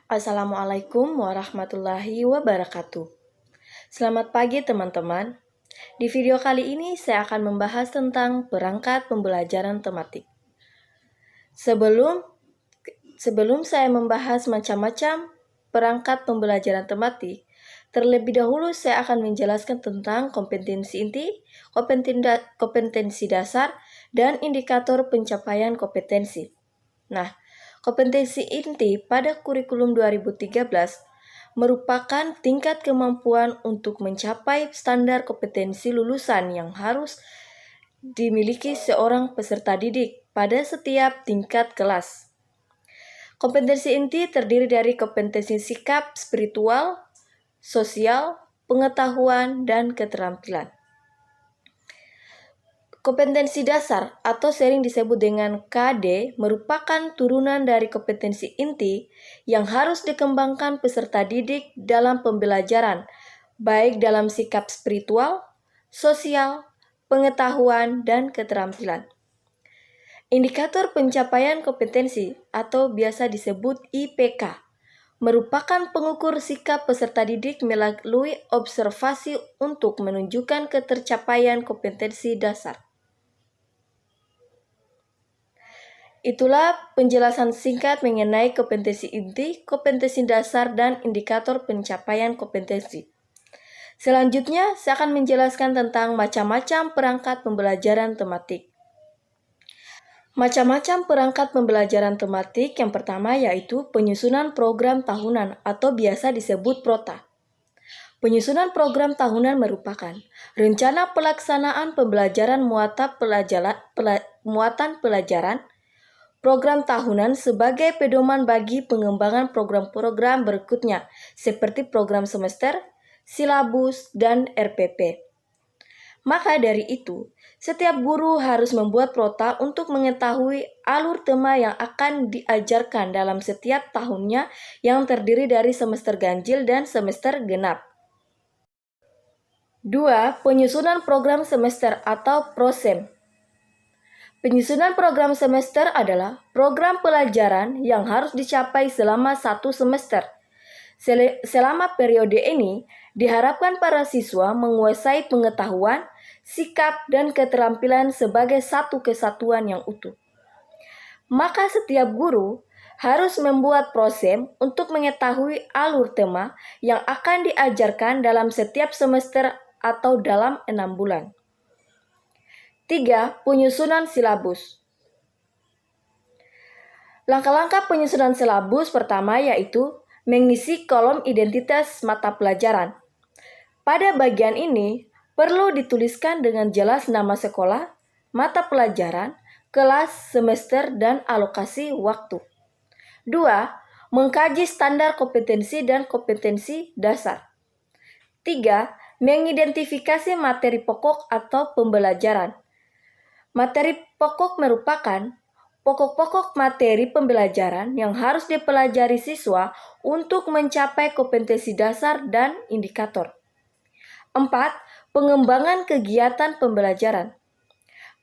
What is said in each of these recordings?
Assalamualaikum warahmatullahi wabarakatuh. Selamat pagi teman-teman. Di video kali ini saya akan membahas tentang perangkat pembelajaran tematik. Sebelum saya membahas macam-macam perangkat pembelajaran tematik, terlebih dahulu saya akan menjelaskan tentang kompetensi inti, kompetensi dasar, dan indikator pencapaian kompetensi. Nah, kompetensi inti pada kurikulum 2013 merupakan tingkat kemampuan untuk mencapai standar kompetensi lulusan yang harus dimiliki seorang peserta didik pada setiap tingkat kelas. Kompetensi inti terdiri dari kompetensi sikap spiritual, sosial, pengetahuan, dan keterampilan. Kompetensi dasar atau sering disebut dengan KD merupakan turunan dari kompetensi inti yang harus dikembangkan peserta didik dalam pembelajaran, baik dalam sikap spiritual, sosial, pengetahuan, dan keterampilan. Indikator pencapaian kompetensi atau biasa disebut IPK merupakan pengukur sikap peserta didik melalui observasi untuk menunjukkan ketercapaian kompetensi dasar. Itulah penjelasan singkat mengenai kompetensi inti, kompetensi dasar, dan indikator pencapaian kompetensi. Selanjutnya, saya akan menjelaskan tentang macam-macam perangkat pembelajaran tematik. Macam-macam perangkat pembelajaran tematik yang pertama yaitu penyusunan program tahunan atau biasa disebut PROTA. Penyusunan program tahunan merupakan rencana pelaksanaan pembelajaran muatan pelajaran, program tahunan sebagai pedoman bagi pengembangan program-program berikutnya, seperti program semester, silabus, dan RPP. Maka dari itu, setiap guru harus membuat PROTA untuk mengetahui alur tema yang akan diajarkan dalam setiap tahunnya yang terdiri dari semester ganjil dan semester genap. 2. Penyusunan program semester atau PROSEM. Penyusunan program semester adalah program pelajaran yang harus dicapai selama satu semester. Selama periode ini, diharapkan para siswa menguasai pengetahuan, sikap, dan keterampilan sebagai satu kesatuan yang utuh. Maka setiap guru harus membuat PROSEM untuk mengetahui alur tema yang akan diajarkan dalam setiap semester atau dalam 6 bulan. 3. Penyusunan silabus. Langkah-langkah penyusunan silabus pertama yaitu mengisi kolom identitas mata pelajaran. Pada bagian ini, perlu dituliskan dengan jelas nama sekolah, mata pelajaran, kelas, semester, dan alokasi waktu. 2. Mengkaji standar kompetensi dan kompetensi dasar. 3. Mengidentifikasi materi pokok atau pembelajaran. Materi pokok merupakan pokok-pokok materi pembelajaran yang harus dipelajari siswa untuk mencapai kompetensi dasar dan indikator. 4. Pengembangan kegiatan pembelajaran.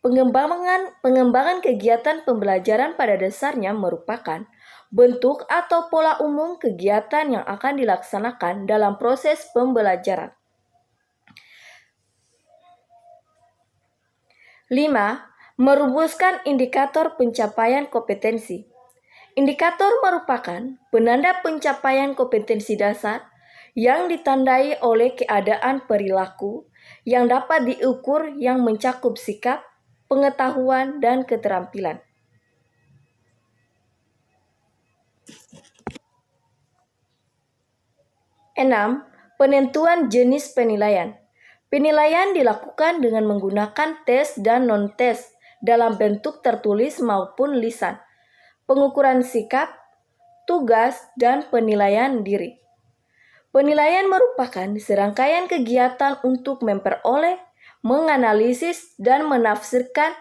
Pengembangan kegiatan pembelajaran pada dasarnya merupakan bentuk atau pola umum kegiatan yang akan dilaksanakan dalam proses pembelajaran. 5. Merumuskan indikator pencapaian kompetensi. Indikator merupakan penanda pencapaian kompetensi dasar yang ditandai oleh keadaan perilaku yang dapat diukur yang mencakup sikap, pengetahuan, dan keterampilan. 6. Penentuan jenis penilaian. Penilaian dilakukan dengan menggunakan tes dan non-tes dalam bentuk tertulis maupun lisan, pengukuran sikap, tugas, dan penilaian diri. Penilaian merupakan serangkaian kegiatan untuk memperoleh, menganalisis, dan menafsirkan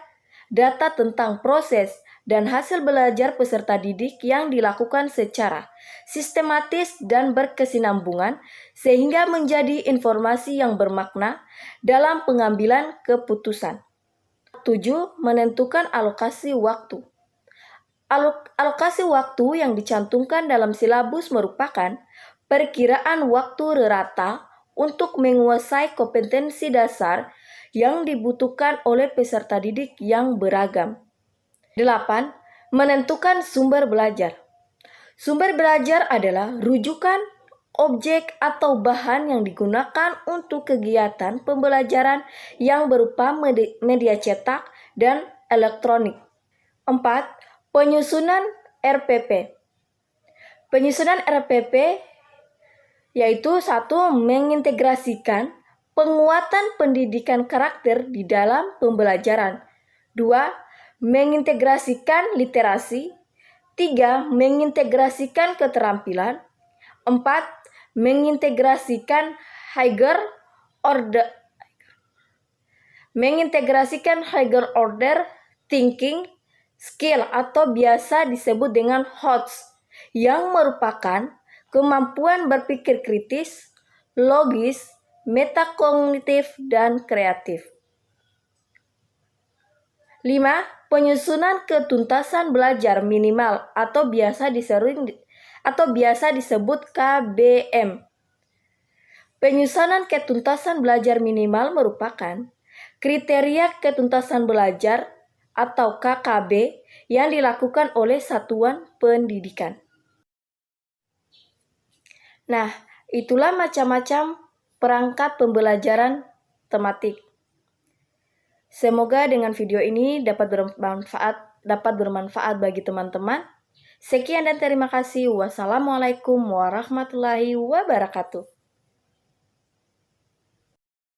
data tentang proses dan hasil belajar peserta didik yang dilakukan secara sistematis dan berkesinambungan sehingga menjadi informasi yang bermakna dalam pengambilan keputusan. 7. Menentukan alokasi waktu. Alokasi waktu yang dicantumkan dalam silabus merupakan perkiraan waktu rata untuk menguasai kompetensi dasar yang dibutuhkan oleh peserta didik yang beragam. 8. Menentukan sumber belajar. Sumber belajar adalah rujukan, objek atau bahan yang digunakan untuk kegiatan pembelajaran yang berupa media cetak dan elektronik. 4. Penyusunan RPP. Penyusunan RPP yaitu 1. Mengintegrasikan penguatan pendidikan karakter di dalam pembelajaran. 2. Mengintegrasikan literasi. 3. Mengintegrasikan keterampilan. 4. Mengintegrasikan higher order thinking skill atau biasa disebut dengan HOTS, yang merupakan kemampuan berpikir kritis, logis, metakognitif, dan kreatif. 5. Penyusunan ketuntasan belajar minimal atau biasa disebut KBM. Penyusunan ketuntasan belajar minimal merupakan kriteria ketuntasan belajar atau KKB yang dilakukan oleh satuan pendidikan. Nah, itulah macam-macam perangkat pembelajaran tematik. Semoga dengan video ini dapat bermanfaat bagi teman-teman. Sekian dan terima kasih. Wassalamualaikum warahmatullahi wabarakatuh.